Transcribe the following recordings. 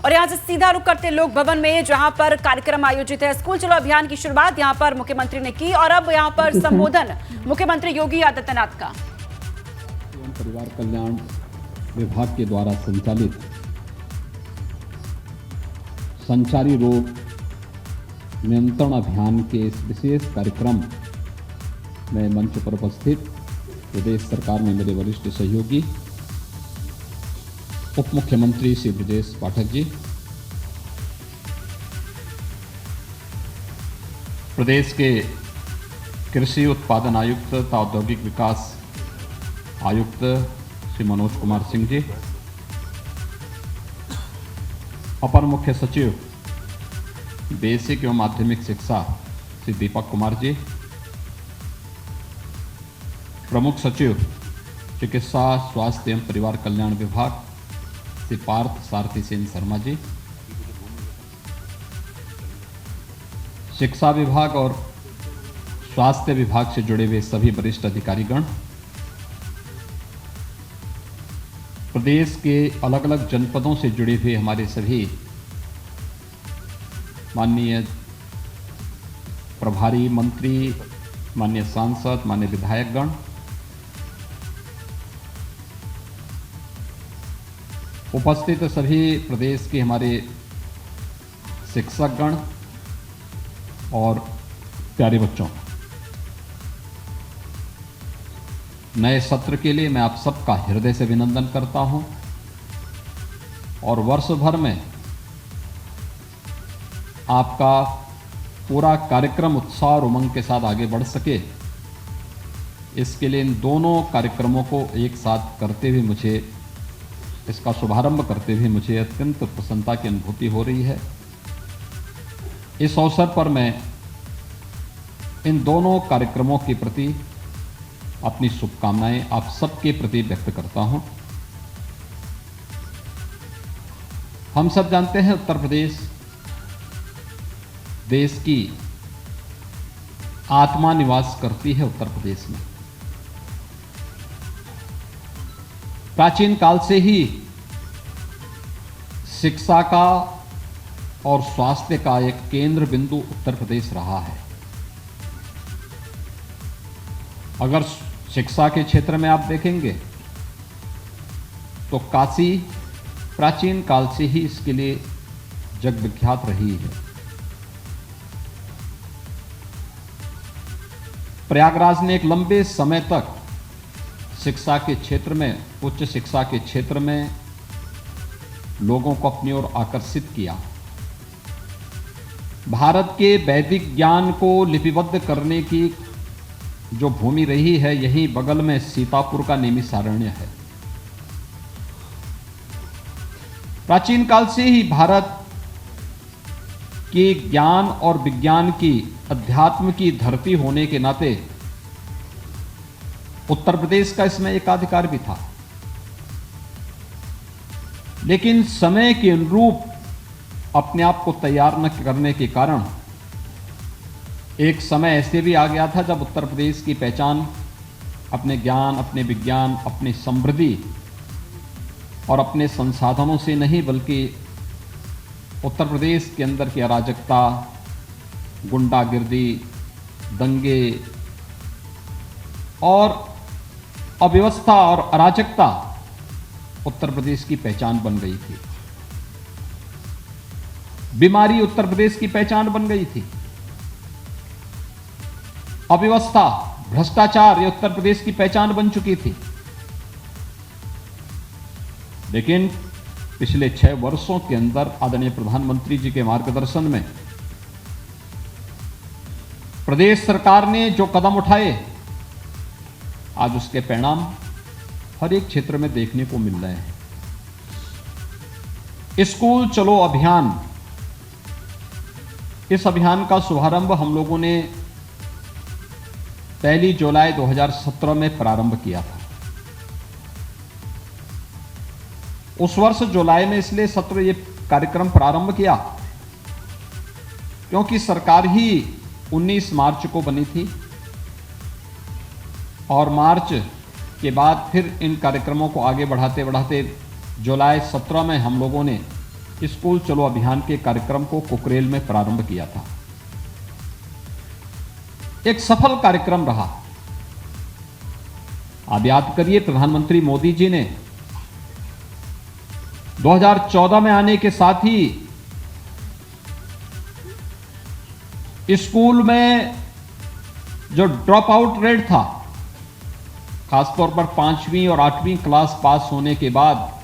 और यहाँ से सीधा रुख करते लोक भवन में, जहां पर कार्यक्रम आयोजित है। स्कूल चलो अभियान की शुरुआत यहां पर मुख्यमंत्री ने की और अब यहां पर संबोधन मुख्यमंत्री योगी आदित्यनाथ का। परिवार कल्याण विभाग के द्वारा संचालित संचारी रोग नियंत्रण अभियान के इस विशेष कार्यक्रम में मंच पर उपस्थित प्रदेश सरकार में मेरे वरिष्ठ सहयोगी उप मुख्यमंत्री श्री ब्रजेश पाठक जी, प्रदेश के कृषि उत्पादन आयुक्त तथा औद्योगिक विकास आयुक्त श्री मनोज कुमार सिंह जी, अपर मुख्य सचिव बेसिक एवं माध्यमिक शिक्षा श्री दीपक कुमार जी, प्रमुख सचिव चिकित्सा स्वास्थ्य एवं परिवार कल्याण विभाग श्री पार्थ सारथी सेन शर्मा जी, शिक्षा विभाग और स्वास्थ्य विभाग से जुड़े हुए सभी वरिष्ठ अधिकारीगण, प्रदेश के अलग अलग जनपदों से जुड़े हुए हमारे सभी माननीय प्रभारी मंत्री, माननीय सांसद, माननीय विधायकगण, उपस्थित सभी प्रदेश के हमारे शिक्षकगण और प्यारे बच्चों, नए सत्र के लिए मैं आप सबका हृदय से अभिनंदन करता हूं और वर्ष भर में आपका पूरा कार्यक्रम उत्साह और उमंग के साथ आगे बढ़ सके, इसके लिए इन दोनों कार्यक्रमों को एक साथ करते हुए मुझे, इसका शुभारंभ करते हुए मुझे अत्यंत प्रसन्नता की अनुभूति हो रही है। इस अवसर पर मैं इन दोनों कार्यक्रमों के प्रति अपनी शुभकामनाएं आप सबके प्रति व्यक्त करता हूं। हम सब जानते हैं उत्तर प्रदेश देश की आत्मा निवास करती है। उत्तर प्रदेश में प्राचीन काल से ही शिक्षा का और स्वास्थ्य का एक केंद्र बिंदु उत्तर प्रदेश रहा है। अगर शिक्षा के क्षेत्र में आप देखेंगे तो काशी प्राचीन काल से ही इसके लिए जग विख्यात रही है। प्रयागराज ने एक लंबे समय तक शिक्षा के क्षेत्र में, उच्च शिक्षा के क्षेत्र में लोगों को अपनी ओर आकर्षित किया। भारत के वैदिक ज्ञान को लिपिबद्ध करने की जो भूमि रही है, यही बगल में सीतापुर का नैमिषारण्य है। प्राचीन काल से ही भारत के ज्ञान और विज्ञान की, अध्यात्म की धरती होने के नाते उत्तर प्रदेश का इसमें एकाधिकार भी था। लेकिन समय के अनुरूप अपने आप को तैयार न करने के कारण एक समय ऐसे भी आ गया था जब उत्तर प्रदेश की पहचान अपने ज्ञान, अपने विज्ञान, अपनी समृद्धि और अपने संसाधनों से नहीं, बल्कि उत्तर प्रदेश के अंदर की अराजकता, गुंडागिर्दी, दंगे और अव्यवस्था और अराजकता उत्तर प्रदेश की पहचान बन गई थी। बीमारी उत्तर प्रदेश की पहचान बन गई थी। अव्यवस्था, भ्रष्टाचार ये उत्तर प्रदेश की पहचान बन चुकी थी। लेकिन पिछले 6 वर्षों के अंदर आदरणीय प्रधानमंत्री जी के मार्गदर्शन में प्रदेश सरकार ने जो कदम उठाए, आज उसके परिणाम हर एक क्षेत्र में देखने को मिल रहे हैं। स्कूल चलो अभियान, इस अभियान का शुभारंभ हम लोगों ने 1 जुलाई 2017 में प्रारंभ किया था। उस वर्ष जुलाई में इसलिए ये कार्यक्रम प्रारंभ किया क्योंकि सरकार ही 19 मार्च को बनी थी और मार्च के बाद फिर इन कार्यक्रमों को आगे बढ़ाते बढ़ाते जुलाई 17 में हम लोगों ने स्कूल चलो अभियान के कार्यक्रम को कुकरेल में प्रारंभ किया था। एक सफल कार्यक्रम रहा। आप याद करिए, प्रधानमंत्री मोदी जी ने 2014 में आने के साथ ही स्कूल में जो ड्रॉप आउट रेट था, खासतौर पर 5वीं और 8वीं क्लास पास होने के बाद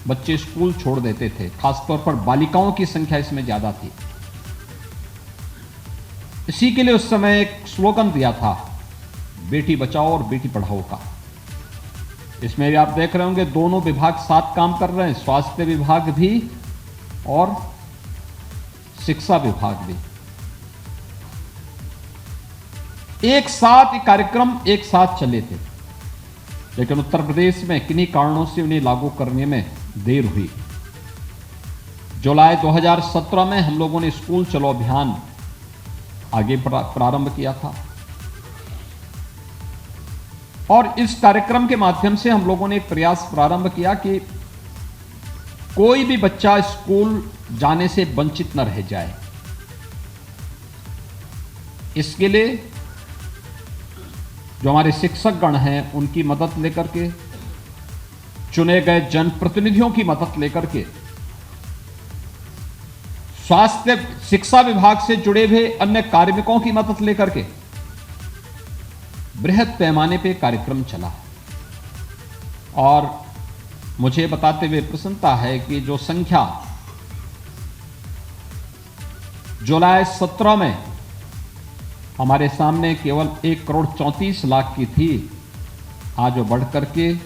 बच्चे स्कूल छोड़ देते थे, खासतौर पर बालिकाओं की संख्या इसमें ज्यादा थी। इसी के लिए उस समय एक स्लोगन दिया था, बेटी बचाओ और बेटी पढ़ाओ का। इसमें भी आप देख रहे होंगे दोनों विभाग साथ काम कर रहे हैं, स्वास्थ्य विभाग भी और शिक्षा विभाग भी। एक साथ ये कार्यक्रम एक साथ चले थे, लेकिन उत्तर प्रदेश में किन्हीं कारणों से उन्हें लागू करने में देर हुई। जुलाई 2017 में हम लोगों ने स्कूल चलो अभियान आगे प्रारंभ किया था और इस कार्यक्रम के माध्यम से हम लोगों ने एक प्रयास प्रारंभ किया कि कोई भी बच्चा स्कूल जाने से वंचित न रह जाए। इसके लिए जो हमारे शिक्षकगण हैं उनकी मदद लेकर के, चुने गए जनप्रतिनिधियों की मदद लेकर के, स्वास्थ्य शिक्षा विभाग से जुड़े हुए अन्य कार्मिकों की मदद लेकर के बृहद पैमाने पे कार्यक्रम चला। और मुझे बताते हुए प्रसन्नता है कि जो संख्या जुलाई 17 में हमारे सामने केवल 1,34,00,000 की थी, आज वो बढ़कर के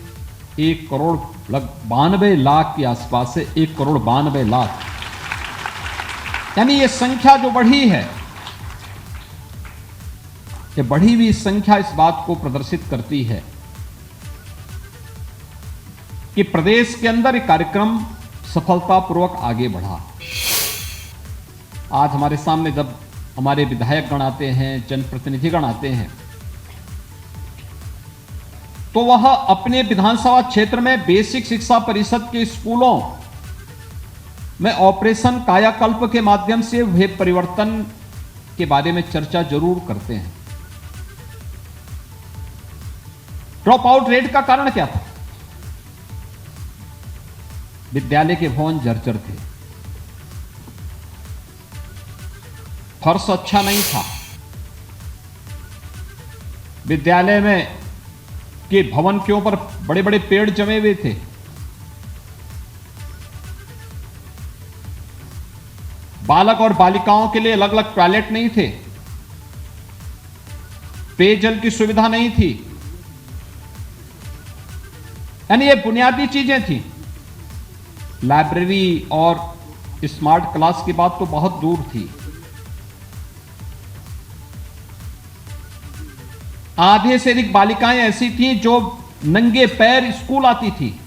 1,92,00,000 के आसपास से 1,92,00,000, यानी ये संख्या जो बढ़ी है, ये बढ़ी हुई संख्या इस बात को प्रदर्शित करती है कि प्रदेश के अंदर ये कार्यक्रम सफलतापूर्वक आगे बढ़ा। आज हमारे सामने जब हमारे विधायक गण आते हैं, जनप्रतिनिधिगण आते हैं, तो वह अपने विधानसभा क्षेत्र में बेसिक शिक्षा परिषद के स्कूलों में ऑपरेशन कायाकल्प के माध्यम से हुए परिवर्तन के बारे में चर्चा जरूर करते हैं। ड्रॉप आउट रेट का कारण क्या था? विद्यालय के भवन जर्जर थे, फर्श अच्छा नहीं था, विद्यालय में के भवन के ऊपर बड़े बड़े पेड़ जमे हुए थे, बालक और बालिकाओं के लिए अलग अलग टॉयलेट नहीं थे, पेयजल की सुविधा नहीं थी, यानी ये बुनियादी चीजें थी। लाइब्रेरी और स्मार्ट क्लास की बात तो बहुत दूर थी। आधे से अधिक बालिकाएं ऐसी थीं जो नंगे पैर स्कूल आती थी।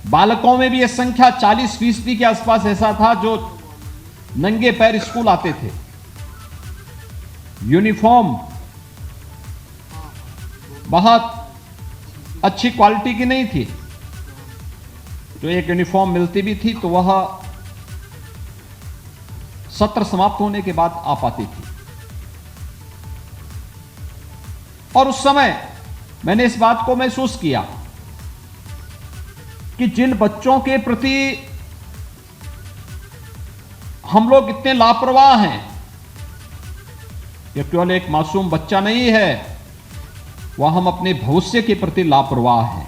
बालकों में भी यह संख्या 40% के आसपास ऐसा था जो नंगे पैर स्कूल आते थे। यूनिफॉर्म बहुत अच्छी क्वालिटी की नहीं थी, जो एक यूनिफॉर्म मिलती भी थी तो वह सत्र समाप्त होने के बाद आ पाती थी। और उस समय मैंने इस बात को महसूस किया कि जिन बच्चों के प्रति हम लोग इतने लापरवाह हैं, यह केवल एक मासूम बच्चा नहीं है, वह हम अपने भविष्य के प्रति लापरवाह हैं।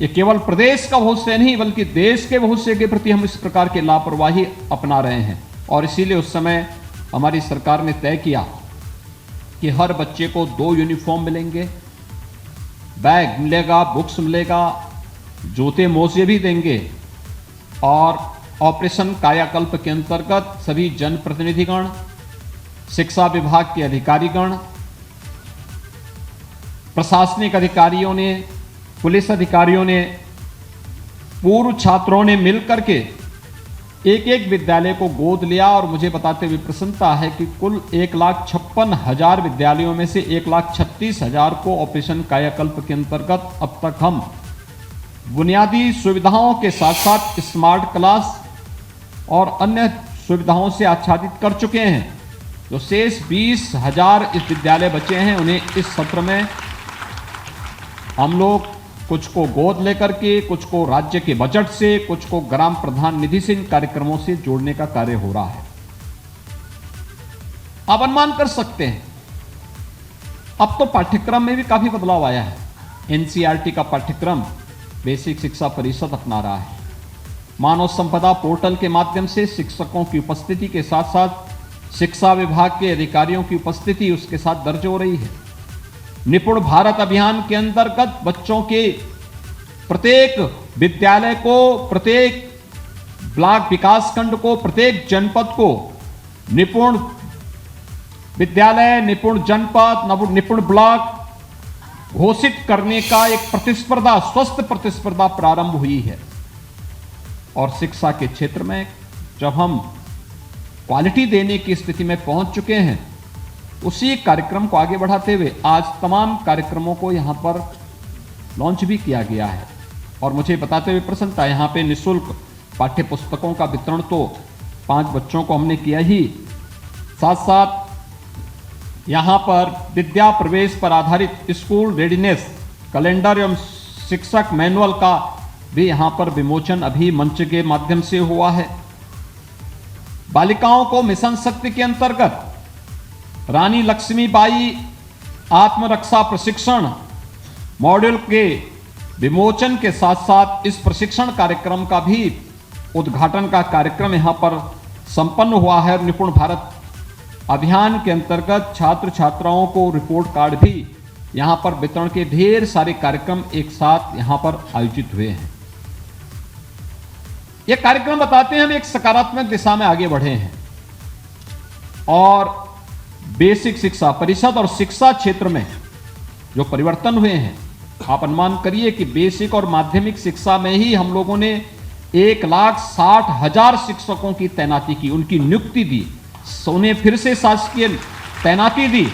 यह केवल प्रदेश का भविष्य नहीं बल्कि देश के भविष्य के प्रति हम इस प्रकार की लापरवाही अपना रहे हैं। और इसीलिए उस समय हमारी सरकार ने तय किया कि हर बच्चे को 2 यूनिफॉर्म मिलेंगे, बैग मिलेगा, बुक्स मिलेगा, जूते मोजे भी देंगे। और ऑपरेशन कायाकल्प के अंतर्गत सभी जनप्रतिनिधिगण, शिक्षा विभाग के अधिकारीगण, प्रशासनिक अधिकारियों ने, पुलिस अधिकारियों ने, पूर्व छात्रों ने मिलकर के एक एक विद्यालय को गोद लिया। और मुझे बताते हुए प्रसन्नता है कि कुल 1,56,000 विद्यालयों में से 1,36,000 को ऑपरेशन कायाकल्प के अंतर्गत अब तक हम बुनियादी सुविधाओं के साथ साथ स्मार्ट क्लास और अन्य सुविधाओं से आच्छादित कर चुके हैं। जो शेष 20,000 इस विद्यालय बचे हैं, उन्हें इस सत्र में हम लोग कुछ को गोद लेकर के, कुछ को राज्य के बजट से, कुछ को ग्राम प्रधान निधि से इन कार्यक्रमों से जोड़ने का कार्य हो रहा है। आप अनुमान कर सकते हैं, अब तो पाठ्यक्रम में भी काफी बदलाव आया है। एनसीईआरटी का पाठ्यक्रम बेसिक शिक्षा परिषद अपना रहा है। मानव संपदा पोर्टल के माध्यम से शिक्षकों की उपस्थिति के साथ साथ शिक्षा विभाग के अधिकारियों की उपस्थिति उसके साथ दर्ज हो रही है। निपुण भारत अभियान के अंतर्गत बच्चों के प्रत्येक विद्यालय को, प्रत्येक ब्लॉक विकास खंड को, प्रत्येक जनपद को निपुण विद्यालय, निपुण जनपद, निपुण ब्लॉक घोषित करने का एक प्रतिस्पर्धा, स्वस्थ प्रतिस्पर्धा प्रारंभ हुई है। और शिक्षा के क्षेत्र में जब हम क्वालिटी देने की स्थिति में पहुंच चुके हैं, उसी कार्यक्रम को आगे बढ़ाते हुए आज तमाम कार्यक्रमों को यहां पर लॉन्च भी किया गया है। और मुझे बताते हुए प्रसन्नता, यहां पे निःशुल्क पाठ्य पुस्तकों का वितरण तो 5 बच्चों को हमने किया ही, साथ साथ यहां पर विद्या प्रवेश पर आधारित स्कूल रेडीनेस कैलेंडर एवं शिक्षक मैनुअल का भी यहां पर विमोचन अभी मंच के माध्यम से हुआ है। बालिकाओं को मिशन शक्ति के अंतर्गत रानी लक्ष्मीबाई आत्मरक्षा प्रशिक्षण मॉड्यूल के विमोचन के साथ साथ इस प्रशिक्षण कार्यक्रम का भी उद्घाटन का कार्यक्रम यहां पर संपन्न हुआ है। निपुण भारत अभियान के अंतर्गत छात्र छात्राओं को रिपोर्ट कार्ड भी यहां पर वितरण के ढेर सारे कार्यक्रम एक साथ यहां पर आयोजित हुए हैं। ये कार्यक्रम बताते हैं हम एक सकारात्मक दिशा में आगे बढ़े हैं और बेसिक शिक्षा परिषद और शिक्षा क्षेत्र में जो परिवर्तन हुए हैं, आप अनुमान करिए कि बेसिक और माध्यमिक शिक्षा में ही हम लोगों ने 1,60,000 शिक्षकों की तैनाती की, उनकी नियुक्ति दी, उन्हें फिर से शासकीय तैनाती दी।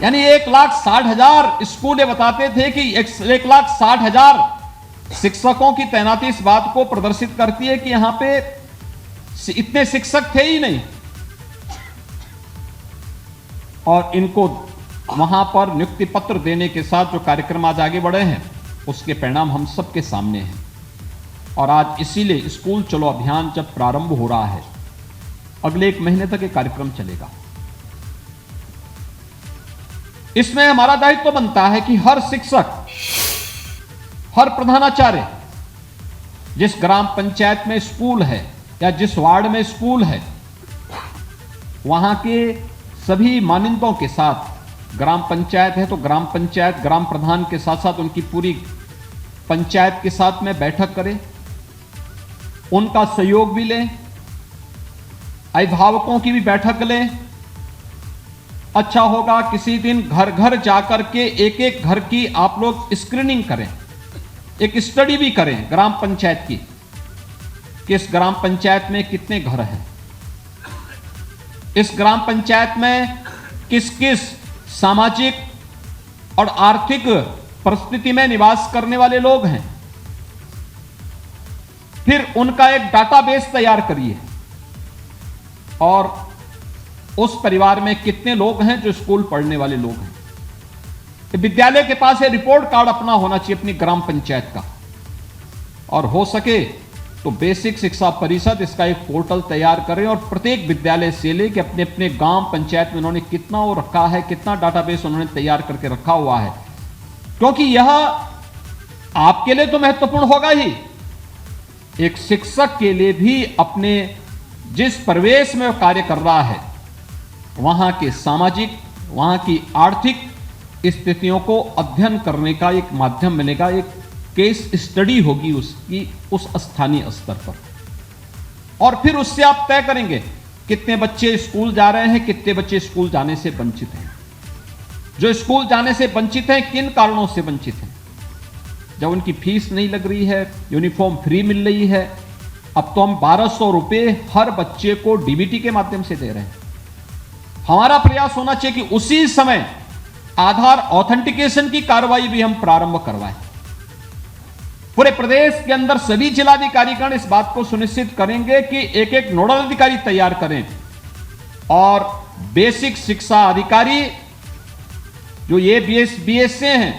यानी 1,60,000 स्कूल बताते थे कि 1,60,000 शिक्षकों की तैनाती इस बात को प्रदर्शित करती है कि यहां पे इतने शिक्षक थे ही नहीं, और इनको वहां पर नियुक्ति पत्र देने के साथ जो कार्यक्रम आज आगे बढ़े हैं, उसके परिणाम हम सबके सामने हैं। और आज इसीलिए स्कूल चलो अभियान जब प्रारंभ हो रहा है, अगले 1 महीने तक ये कार्यक्रम चलेगा। इसमें हमारा दायित्व तो बनता है कि हर शिक्षक, हर प्रधानाचार्य, जिस ग्राम पंचायत में स्कूल है या जिस वार्ड में स्कूल है, वहां के सभी मानदंडों के साथ, ग्राम पंचायत है तो ग्राम पंचायत, ग्राम प्रधान के साथ साथ उनकी पूरी पंचायत के साथ में बैठक करें, उनका सहयोग भी लें, अभिभावकों की भी बैठक लें। अच्छा होगा किसी दिन घर घर जाकर के एक एक घर की आप लोग स्क्रीनिंग करें, एक स्टडी भी करें ग्राम पंचायत की, किस ग्राम पंचायत में कितने घर हैं, इस ग्राम पंचायत में किस किस सामाजिक और आर्थिक परिस्थिति में निवास करने वाले लोग हैं। फिर उनका एक डाटाबेस तैयार करिए और उस परिवार में कितने लोग हैं जो स्कूल पढ़ने वाले लोग हैं। विद्यालय के पास ये रिपोर्ट कार्ड अपना होना चाहिए अपनी ग्राम पंचायत का, और हो सके तो बेसिक शिक्षा परिषद इसका एक पोर्टल तैयार करें और प्रत्येक विद्यालय से ले कि अपने अपने गांव पंचायत में उन्होंने कितना वो रखा है, कितना डाटाबेस उन्होंने तैयार करके रखा हुआ है, क्योंकि यह आपके लिए तो महत्वपूर्ण होगा ही, एक शिक्षक के लिए भी अपने जिस परिवेश में वो कार्य कर रहा है वहां के सामाजिक, वहां की आर्थिक स्थितियों को अध्ययन करने का एक माध्यम मिलेगा, एक केस स्टडी होगी उसकी उस स्थानीय स्तर पर, और फिर उससे आप तय करेंगे कितने बच्चे स्कूल जा रहे हैं, कितने बच्चे स्कूल जाने से वंचित हैं। जो स्कूल जाने से वंचित हैं किन कारणों से वंचित हैं? जब उनकी फीस नहीं लग रही है, यूनिफॉर्म फ्री मिल रही है, अब तो हम 1200 रुपए हर बच्चे को डीबीटी के माध्यम से दे रहे हैं। हमारा प्रयास होना चाहिए कि उसी समय आधार ऑथेंटिकेशन की कार्रवाई भी हम प्रारंभ करवाएं। पूरे प्रदेश के अंदर सभी जिलाधिकारीगण इस बात को सुनिश्चित करेंगे कि एक एक नोडल अधिकारी तैयार करें और बेसिक शिक्षा अधिकारी जो ये बीएसए हैं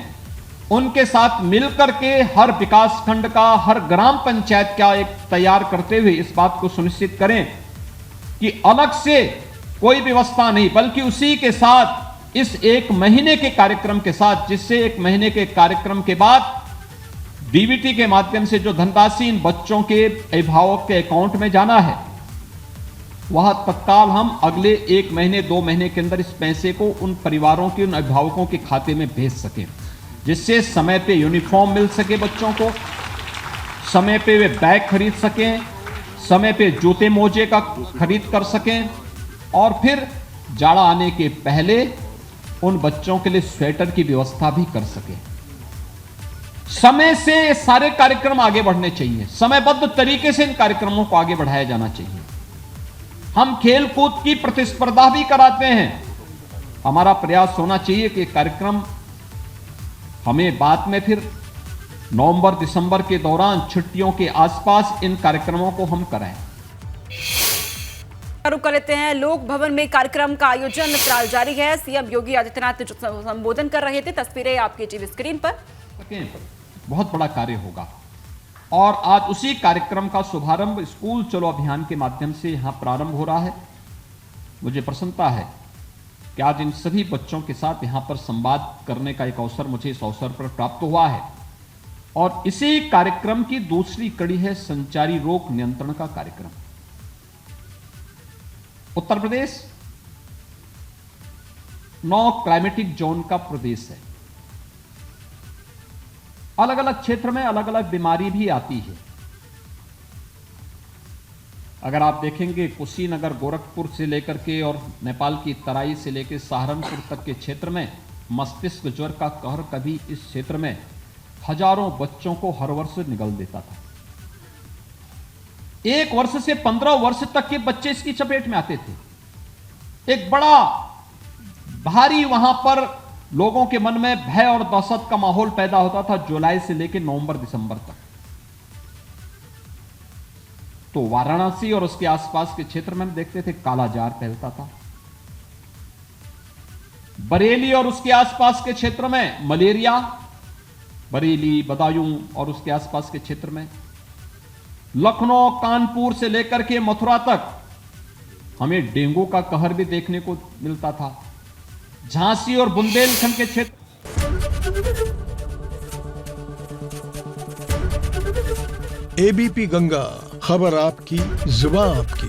उनके साथ मिलकर के हर विकास खंड का, हर ग्राम पंचायत का एक तैयार करते हुए इस बात को सुनिश्चित करें कि अलग से कोई व्यवस्था नहीं, बल्कि उसी के साथ इस एक महीने के कार्यक्रम के साथ, जिससे एक महीने के कार्यक्रम के बाद डीबीटी के माध्यम से जो धनराशि इन बच्चों के अभिभावक के अकाउंट में जाना है, वह तत्काल हम अगले 1 महीने 2 महीने के अंदर इस पैसे को उन परिवारों के, उन अभिभावकों के खाते में भेज सकें, जिससे समय पे यूनिफॉर्म मिल सके बच्चों को, समय पे वे बैग खरीद सकें, समय पे जूते मोजे का खरीद कर सकें और फिर जाड़ा आने के पहले उन बच्चों के लिए स्वेटर की व्यवस्था भी कर सकें। समय से ये सारे कार्यक्रम आगे बढ़ने चाहिए, समयबद्ध तरीके से इन कार्यक्रमों को आगे बढ़ाया जाना चाहिए। हम खेल कूद की प्रतिस्पर्धा भी कराते हैं। हमारा प्रयास होना चाहिए कि कार्यक्रम हमें बाद में फिर नवंबर दिसंबर के दौरान छुट्टियों के आसपास इन कार्यक्रमों को हम कराएं। रुक कर लेते हैं। लोक भवन में कार्यक्रम का आयोजन फिलहाल जारी है। सीएम योगी आदित्यनाथ जो संबोधन कर रहे थे, तस्वीरें आपकी टीवी स्क्रीन पर। बहुत बड़ा कार्य होगा और आज उसी कार्यक्रम का शुभारंभ स्कूल चलो अभियान के माध्यम से यहां प्रारंभ हो रहा है। मुझे प्रसन्नता है कि आज इन सभी बच्चों के साथ यहां पर संवाद करने का एक अवसर मुझे इस अवसर पर प्राप्त हुआ है और इसी कार्यक्रम की दूसरी कड़ी है संचारी रोग नियंत्रण का कार्यक्रम। उत्तर प्रदेश 9 क्लाइमेटिक जोन का प्रदेश है। अलग अलग क्षेत्र में अलग अलग बीमारी भी आती है। अगर आप देखेंगे कुशीनगर, गोरखपुर से लेकर के और नेपाल की तराई से लेकर सहारनपुर तक के क्षेत्र में मस्तिष्क ज्वर का कहर कभी इस क्षेत्र में हजारों बच्चों को हर वर्ष निगल देता था। 1 वर्ष से 15 वर्ष तक के बच्चे इसकी चपेट में आते थे। एक बड़ा भारी वहां पर लोगों के मन में भय और दहशत का माहौल पैदा होता था जुलाई से लेकर नवंबर दिसंबर तक। तो वाराणसी और उसके आसपास के क्षेत्र में हम देखते थे कालाजार फैलता था। बरेली और उसके आसपास के क्षेत्र में मलेरिया, बरेली, बदायूं और उसके आसपास के क्षेत्र में, लखनऊ, कानपुर से लेकर के मथुरा तक हमें डेंगू का कहर भी देखने को मिलता था। झांसी और बुंदेलखंड के क्षेत्र। एबीपी गंगा, खबर आपकी, जुबान आपकी।